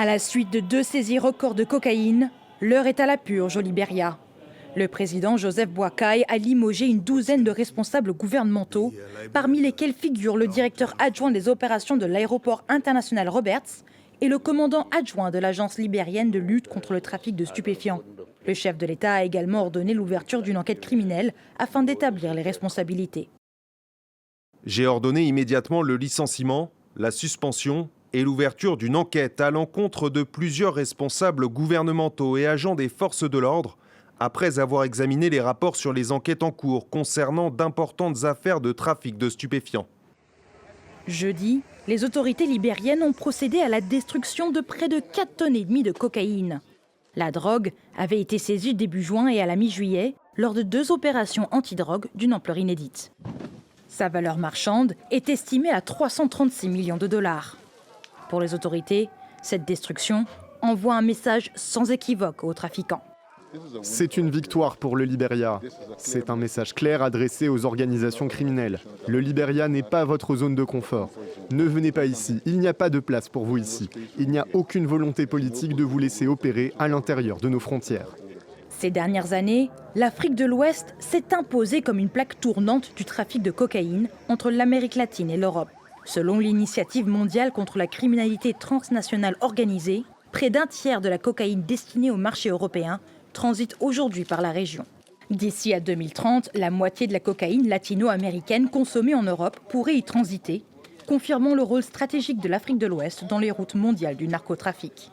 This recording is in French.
À la suite de 2 saisies records de cocaïne, l'heure est à la purge au Libéria. Le président Joseph Boakai a limogé une douzaine de responsables gouvernementaux, parmi lesquels figure le directeur adjoint des opérations de l'aéroport international Roberts et le commandant adjoint de l'agence libérienne de lutte contre le trafic de stupéfiants. Le chef de l'État a également ordonné l'ouverture d'une enquête criminelle afin d'établir les responsabilités. J'ai ordonné immédiatement le licenciement, la suspension et l'ouverture d'une enquête à l'encontre de plusieurs responsables gouvernementaux et agents des forces de l'ordre, après avoir examiné les rapports sur les enquêtes en cours concernant d'importantes affaires de trafic de stupéfiants. Jeudi, les autorités libériennes ont procédé à la destruction de près de 4,5 tonnes de cocaïne. La drogue avait été saisie début juin et à la mi-juillet lors de 2 opérations antidrogue d'une ampleur inédite. Sa valeur marchande est estimée à 336 millions de dollars. Pour les autorités, cette destruction envoie un message sans équivoque aux trafiquants. C'est une victoire pour le Libéria. C'est un message clair adressé aux organisations criminelles. Le Libéria n'est pas votre zone de confort. Ne venez pas ici, il n'y a pas de place pour vous ici. Il n'y a aucune volonté politique de vous laisser opérer à l'intérieur de nos frontières. Ces dernières années, l'Afrique de l'Ouest s'est imposée comme une plaque tournante du trafic de cocaïne entre l'Amérique latine et l'Europe. Selon l'Initiative mondiale contre la criminalité transnationale organisée, près d'un tiers de la cocaïne destinée au marché européen transite aujourd'hui par la région. D'ici à 2030, la moitié de la cocaïne latino-américaine consommée en Europe pourrait y transiter, confirmant le rôle stratégique de l'Afrique de l'Ouest dans les routes mondiales du narcotrafic.